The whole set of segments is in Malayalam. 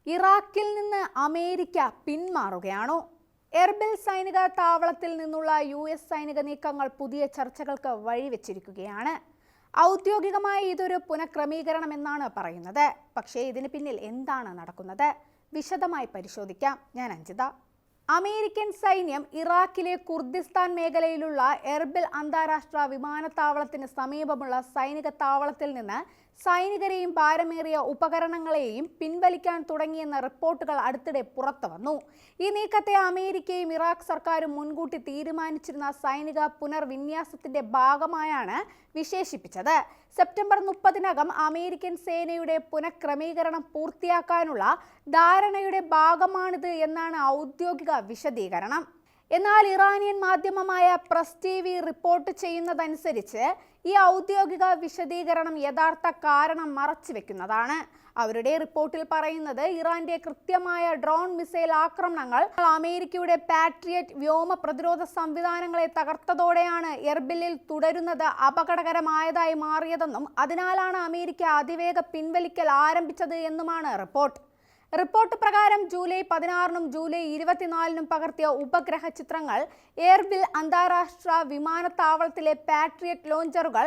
ഇറാഖിൽ നിന്ന് അമേരിക്ക പിന്മാറുകയാണോ? എർബിൽ സൈനിക താവളത്തിൽ നിന്നുള്ള US സൈനിക നീക്കങ്ങൾ പുതിയ ചർച്ചകൾക്ക് വഴിവെച്ചിരിക്കുകയാണ്. ഔദ്യോഗികമായി ഇതൊരു പുനഃക്രമീകരണം എന്നാണ് പറയുന്നത്. പക്ഷേ ഇതിന് പിന്നിൽ എന്താണ് നടക്കുന്നത്? വിശദമായി പരിശോധിക്കാം. ഞാൻ അഞ്ജിത. അമേരിക്കൻ സൈന്യം ഇറാഖിലെ കുർദിസ്ഥാൻ മേഖലയിലുള്ള എർബിൽ അന്താരാഷ്ട്ര വിമാനത്താവളത്തിന് സമീപമുള്ള സൈനിക താവളത്തിൽ നിന്ന് സൈനികരെയും ഭാരമേറിയ ഉപകരണങ്ങളെയും പിൻവലിക്കാൻ തുടങ്ങിയെന്ന റിപ്പോർട്ടുകൾ അടുത്തിടെ പുറത്തു വന്നു. ഈ നീക്കത്തെ അമേരിക്കയും ഇറാഖ് സർക്കാരും മുൻകൂട്ടി തീരുമാനിച്ചിരുന്ന സൈനിക പുനർവിന്യാസത്തിന്റെ ഭാഗമായാണ് വിശേഷിപ്പിച്ചത്. സെപ്റ്റംബർ 30-നകം അമേരിക്കൻ സേനയുടെ പുനഃക്രമീകരണം പൂർത്തിയാക്കാനുള്ള ധാരണയുടെ ഭാഗമാണിത് എന്നാണ് ഔദ്യോഗിക വിശദീകരണം. എന്നാൽ ഇറാനിയൻ മാധ്യമമായ പ്രസ് TV റിപ്പോർട്ട് ചെയ്യുന്നതനുസരിച്ച് ഈ ഔദ്യോഗിക വിശദീകരണം യഥാർത്ഥ കാരണം മറച്ചുവെക്കുന്നതാണ്. അവരുടെ റിപ്പോർട്ടിൽ പറയുന്നത് ഇറാന്റെ കൃത്യമായ ഡ്രോൺ മിസൈൽ ആക്രമണങ്ങൾ അമേരിക്കയുടെ പാട്രിയറ്റ് വ്യോമ പ്രതിരോധ സംവിധാനങ്ങളെ തകർത്തതോടെയാണ് എർബിലിൽ തുടരുന്നത് അപകടകരമായതായി മാറിയതെന്നും അതിനാലാണ് അമേരിക്ക അതിവേഗ പിൻവലിക്കൽ ആരംഭിച്ചത് എന്നുമാണ് റിപ്പോർട്ട് പ്രകാരം ജൂലൈ 16-നും ജൂലൈ 24-നും പകർത്തിയ ഉപഗ്രഹ ചിത്രങ്ങൾ എർബിൽ അന്താരാഷ്ട്ര വിമാനത്താവളത്തിലെ പാട്രിയറ്റ് ലോഞ്ചറുകൾ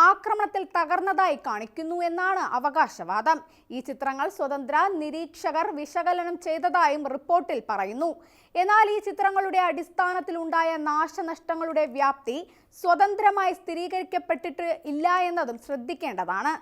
ആക്രമണത്തിൽ തകർന്നതായി കാണിക്കുന്നു എന്നാണ് അവകാശവാദം. ഈ ചിത്രങ്ങൾ സ്വതന്ത്ര നിരീക്ഷകർ വിശകലനം ചെയ്തതായും റിപ്പോർട്ടിൽ പറയുന്നു. എന്നാൽ ഈ ചിത്രങ്ങളുടെ അടിസ്ഥാനത്തിൽ ഉണ്ടായ നാശനഷ്ടങ്ങളുടെ വ്യാപ്തി സ്വതന്ത്രമായി സ്ഥിരീകരിക്കപ്പെട്ടിട്ട് ഇല്ല എന്നതും ശ്രദ്ധിക്കേണ്ടതാണ്.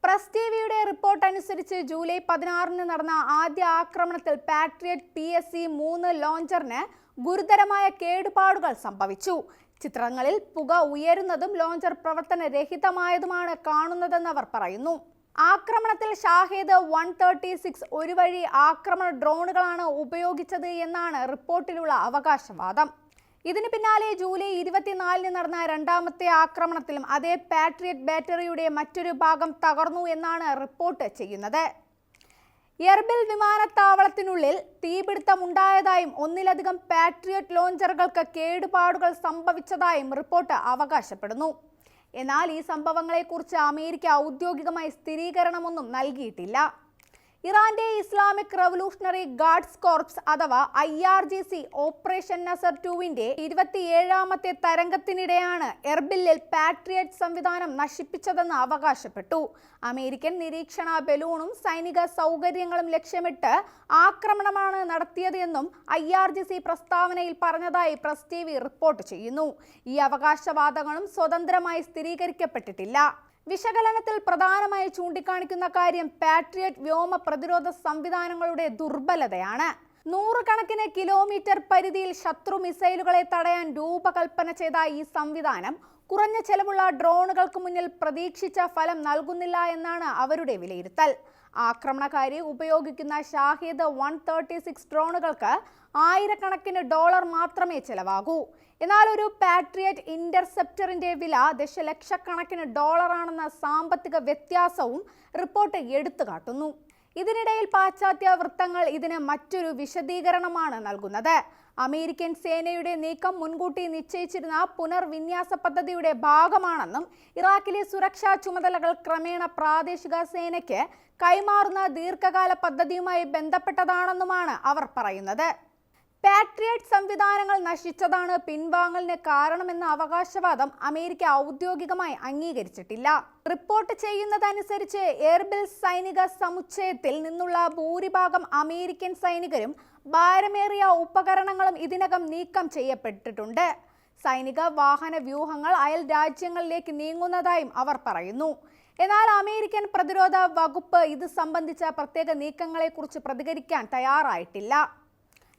പ്രസ് TVയുടെ റിപ്പോർട്ട് അനുസരിച്ച് ജൂലൈ 16-ന് നടന്ന ആദ്യ ആക്രമണത്തിൽ പാട്രിയറ്റ് PSC-3 ലോഞ്ചറിന് ഗുരുതരമായ കേടുപാടുകൾ സംഭവിച്ചു. ചിത്രങ്ങളിൽ പുക ഉയരുന്നതും ലോഞ്ചർ പ്രവർത്തനരഹിതമായതുമാണ് കാണുന്നതെന്ന് അവർ പറയുന്നു. ആക്രമണത്തിൽ ഷാഹിദ് 136 ഒരു വഴി ആക്രമണ ഡ്രോണുകളാണ് ഉപയോഗിച്ചത് എന്നാണ് റിപ്പോർട്ടിലുള്ള അവകാശവാദം. ഇതിന് പിന്നാലെ ജൂലൈ 24-ന് നടന്ന രണ്ടാമത്തെ ആക്രമണത്തിലും അതേ പാട്രിയറ്റ് ബാറ്ററിയുടെ മറ്റൊരു ഭാഗം തകർന്നു എന്നാണ് റിപ്പോർട്ട് ചെയ്യുന്നത്. എർബിൽ വിമാനത്താവളത്തിനുള്ളിൽ തീപിടുത്തമുണ്ടായതായും ഒന്നിലധികം പാട്രിയറ്റ് ലോഞ്ചറുകൾക്ക് കേടുപാടുകൾ സംഭവിച്ചതായും റിപ്പോർട്ട് അവകാശപ്പെടുന്നു. എന്നാൽ ഈ സംഭവങ്ങളെക്കുറിച്ച് അമേരിക്ക ഔദ്യോഗികമായി സ്ഥിരീകരണമൊന്നും നൽകിയിട്ടില്ല. ഇറാന്റെ ഇസ്ലാമിക് റവല്യൂഷണറി ഗാർഡ്സ് കോർപ്സ് അഥവാ IRGC ഓപ്പറേഷൻ നസർ 2-ന്റെ 27-ാമത്തെ തരംഗത്തിനിടെയാണ് എർബിലിൽ പാട്രിയറ്റ് സംവിധാനം നശിപ്പിച്ചതെന്ന് അവകാശപ്പെട്ടു. അമേരിക്കൻ നിരീക്ഷണ ബലൂണും സൈനിക സൗകര്യങ്ങളും ലക്ഷ്യമിട്ട് ആക്രമണമാണ് നടത്തിയതെന്നും IRGC പ്രസ്താവനയിൽ പറഞ്ഞതായി പ്രസ് TV റിപ്പോർട്ട് ചെയ്യുന്നു. ഈ അവകാശവാദങ്ങളും സ്വതന്ത്രമായി സ്ഥിരീകരിക്കപ്പെട്ടിട്ടില്ല. വിശകലനത്തിൽ പ്രധാനമായി ചൂണ്ടിക്കാണിക്കുന്ന കാര്യം പാട്രിയറ്റ് വ്യോമ പ്രതിരോധ സംവിധാനങ്ങളുടെ ദുർബലതയാണ്. 100 കണക്കിന് കിലോമീറ്റർ പരിധിയിൽ ശത്രു മിസൈലുകളെ തടയാൻ രൂപകൽപ്പന ചെയ്ത ഈ സംവിധാനം കുറഞ്ഞ ചെലവുള്ള ഡ്രോണുകൾക്ക് മുന്നിൽ പ്രതീക്ഷിച്ച ഫലം നൽകുന്നില്ല എന്നാണ് അവരുടെ വിലയിരുത്തൽ. ആക്രമണകാരി ഉപയോഗിക്കുന്ന ഷാഹിദ് 136 ഡ്രോണുകൾക്ക് ആയിരക്കണക്കിന് ഡോളർ മാത്രമേ ചെലവാകൂ. എന്നാൽ ഒരു പാട്രിയറ്റ് ഇന്റർസെപ്റ്ററിന്റെ വില ദശലക്ഷക്കണക്കിന് ഡോളറാണെന്ന സാമ്പത്തിക വ്യത്യാസവും റിപ്പോർട്ട് എടുത്തുകാട്ടുന്നു. ഇതിനിടയിൽ പാശ്ചാത്യ വൃത്തങ്ങൾ ഇതിന് മറ്റൊരു വിശദീകരണമാണ് നൽകുന്നത്. അമേരിക്കൻ സേനയുടെ നീക്കം മുൻകൂട്ടി നിശ്ചയിച്ചിരുന്ന പുനർവിന്യാസ പദ്ധതിയുടെ ഭാഗമാണെന്നും ഇറാഖിലെ സുരക്ഷാ ചുമതലകൾ ക്രമേണ പ്രാദേശിക സേനയ്ക്ക് കൈമാറുന്ന ദീർഘകാല പദ്ധതിയുമായി ബന്ധപ്പെട്ടതാണെന്നുമാണ് അവർ പറയുന്നത്. പാട്രിയറ്റ് സംവിധാനങ്ങൾ നശിച്ചതാണ് പിൻവാങ്ങലിന് കാരണമെന്ന അവകാശവാദം അമേരിക്ക ഔദ്യോഗികമായി അംഗീകരിച്ചിട്ടില്ല. റിപ്പോർട്ട് ചെയ്യുന്നതനുസരിച്ച് എർബിൽ സൈനിക സമുച്ചയത്തിൽ നിന്നുള്ള ഭൂരിഭാഗം അമേരിക്കൻ സൈനികരും ഭാരമേറിയ ഉപകരണങ്ങളും ഇതിനകം നീക്കം ചെയ്യപ്പെട്ടിട്ടുണ്ട്. സൈനിക വാഹന വ്യൂഹങ്ങൾ അയൽ രാജ്യങ്ങളിലേക്ക് നീങ്ങുന്നതായും അവർ പറയുന്നു. എന്നാൽ അമേരിക്കൻ പ്രതിരോധ വകുപ്പ് ഇത് സംബന്ധിച്ച പ്രത്യേക നീക്കങ്ങളെക്കുറിച്ച് പ്രതികരിക്കാൻ തയ്യാറായിട്ടില്ല.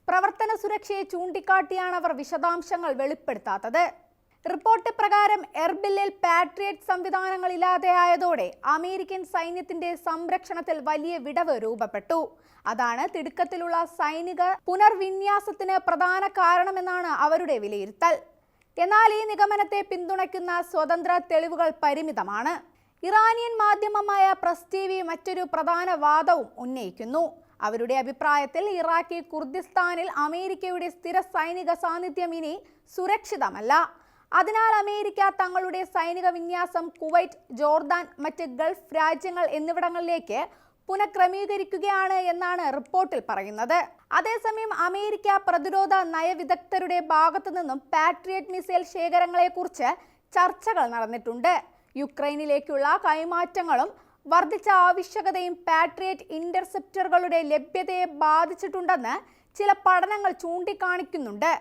പ്രവർത്തന സുരക്ഷയെ ചൂണ്ടിക്കാട്ടിയാണ് അവർ വിശദാംശങ്ങൾ വെളിപ്പെടുത്താത്തത്. റിപ്പോർട്ട് പ്രകാരം എർബിലിൽ പാട്രിയറ്റ് സംവിധാനങ്ങൾ ഇല്ലാതെയായതോടെ അമേരിക്കൻ സൈന്യത്തിന്റെ സംരക്ഷണത്തിൽ വലിയ വിടവ് രൂപപ്പെട്ടു. അതാണ് തിടുക്കത്തിലുള്ള സൈനിക പുനർവിന്യാസത്തിന് പ്രധാന കാരണമെന്നാണ് അവരുടെ വിലയിരുത്തൽ. എന്നാൽ ഈ നിഗമനത്തെ പിന്തുണയ്ക്കുന്ന സ്വതന്ത്ര തെളിവുകൾ പരിമിതമാണ്. ഇറാനിയൻ മാധ്യമമായ പ്രസ് TV മറ്റൊരു പ്രധാന വാദവും ഉന്നയിക്കുന്നു. അവരുടെ അഭിപ്രായത്തിൽ ഇറാഖി കുർദിസ്ഥാനിൽ അമേരിക്കയുടെ സ്ഥിര സൈനിക സാന്നിധ്യം ഇനി സുരക്ഷിതമല്ല. അതിനാൽ അമേരിക്ക തങ്ങളുടെ സൈനിക വിന്യാസം കുവൈറ്റ്, ജോർദാൻ, മറ്റ് ഗൾഫ് രാജ്യങ്ങൾ എന്നിവിടങ്ങളിലേക്ക് പുനഃക്രമീകരിക്കുകയാണ് എന്നാണ് റിപ്പോർട്ടിൽ പറയുന്നത്. അതേസമയം അമേരിക്ക പ്രതിരോധ നയവിദഗ്ധരുടെ ഭാഗത്തു നിന്നും പാട്രിയറ്റ് മിസൈൽ ശേഖരങ്ങളെക്കുറിച്ച് ചർച്ചകൾ നടന്നിട്ടുണ്ട്. യുക്രൈനിലേക്കുള്ള കൈമാറ്റങ്ങളും വർദ്ധിച്ച ആവശ്യകതയും പാട്രിയറ്റ് ഇന്റർസെപ്റ്ററുകളുടെ ലഭ്യതയെ ബാധിച്ചിട്ടുണ്ടെന്ന് ചില പഠനങ്ങൾ ചൂണ്ടിക്കാണിക്കുന്നുണ്ട്.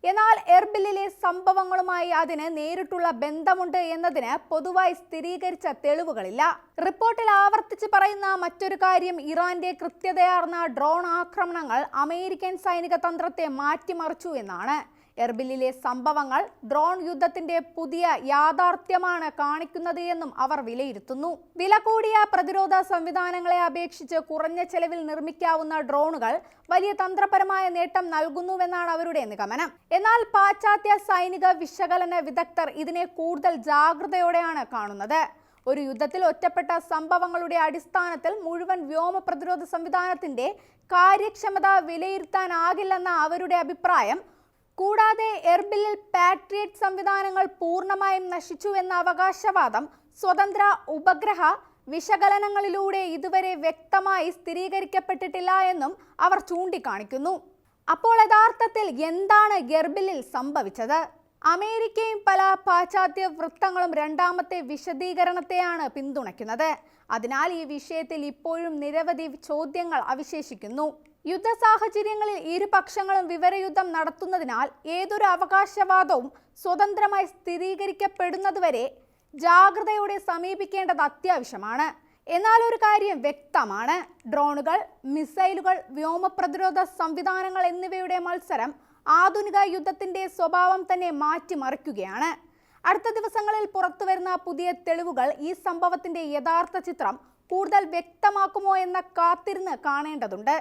എന്നാൽ എർബിലിലെ സംഭവങ്ങളുമായി അതിന് നേരിട്ടുള്ള ബന്ധമുണ്ട് എന്നതിന് പൊതുവായി സ്ഥിരീകരിച്ച തെളിവുകളില്ല. റിപ്പോർട്ടിൽ ആവർത്തിച്ച് പറയുന്ന മറ്റൊരു കാര്യം ഇറാന്റെ കൃത്യതയാർന്ന ഡ്രോൺ ആക്രമണങ്ങൾ അമേരിക്കൻ സൈനിക തന്ത്രത്തെ മാറ്റിമറിച്ചു എന്നാണ്. എർബിലിലെ സംഭവങ്ങൾ ഡ്രോൺ യുദ്ധത്തിന്റെ പുതിയ യാഥാർത്ഥ്യമാണ് കാണിക്കുന്നത് എന്നും അവർ വിലയിരുത്തുന്നു. വില കൂടിയ പ്രതിരോധ സംവിധാനങ്ങളെ അപേക്ഷിച്ച് കുറഞ്ഞ ചെലവിൽ നിർമ്മിക്കാവുന്ന ഡ്രോണുകൾ വലിയ തന്ത്രപരമായ നേട്ടം നൽകുന്നുവെന്നാണ് അവരുടെ നിഗമനം. എന്നാൽ പാശ്ചാത്യ സൈനിക വിശകലന വിദഗ്ധർ ഇതിനെ കൂടുതൽ ജാഗ്രതയോടെയാണ് കാണുന്നത്. ഒരു യുദ്ധത്തിൽ ഒറ്റപ്പെട്ട സംഭവങ്ങളുടെ അടിസ്ഥാനത്തിൽ മുഴുവൻ വ്യോമ പ്രതിരോധ സംവിധാനത്തിന്റെ കാര്യക്ഷമത വിലയിരുത്താനാകില്ലെന്ന അവരുടെ അഭിപ്രായം. കൂടാതെ എർബിലിൽ പാട്രിയറ്റ് സംവിധാനങ്ങൾ പൂർണ്ണമായും നശിച്ചു എന്ന അവകാശവാദം സ്വതന്ത്ര ഉപഗ്രഹ വിശകലനങ്ങളിലൂടെ ഇതുവരെ വ്യക്തമായി സ്ഥിരീകരിക്കപ്പെട്ടിട്ടില്ല എന്നും അവർ ചൂണ്ടിക്കാണിക്കുന്നു. അപ്പോൾ യഥാർത്ഥത്തിൽ എന്താണ് എർബിലിൽ സംഭവിച്ചത്? അമേരിക്കയും പല പാശ്ചാത്യ വൃത്തങ്ങളും രണ്ടാമത്തെ വിശദീകരണത്തെയാണ് പിന്തുണയ്ക്കുന്നത്. അതിനാൽ ഈ വിഷയത്തിൽ ഇപ്പോഴും നിരവധി ചോദ്യങ്ങൾ അവശേഷിക്കുന്നു. യുദ്ധ സാഹചര്യങ്ങളിൽ ഇരുപക്ഷങ്ങളും വിവരയുദ്ധം നടത്തുന്നതിനാൽ ഏതൊരു അവകാശവാദവും സ്വതന്ത്രമായി സ്ഥിരീകരിക്കപ്പെടുന്നതുവരെ ജാഗ്രതയോടെ സമീപിക്കേണ്ടത് അത്യാവശ്യമാണ്. എന്നാൽ ഒരു കാര്യം വ്യക്തമാണ്, ഡ്രോണുകൾ, മിസൈലുകൾ, വ്യോമ പ്രതിരോധ സംവിധാനങ്ങൾ എന്നിവയുടെ മത്സരം ആധുനിക യുദ്ധത്തിന്റെ സ്വഭാവം തന്നെ മാറ്റിമറിക്കുകയാണ്. അടുത്ത ദിവസങ്ങളിൽ പുറത്തുവരുന്ന പുതിയ തെളിവുകൾ ഈ സംഭവത്തിന്റെ യഥാർത്ഥ ചിത്രം കൂടുതൽ വ്യക്തമാക്കുമോ എന്ന കാത്തിരുന്ന് കാണേണ്ടതുണ്ട്.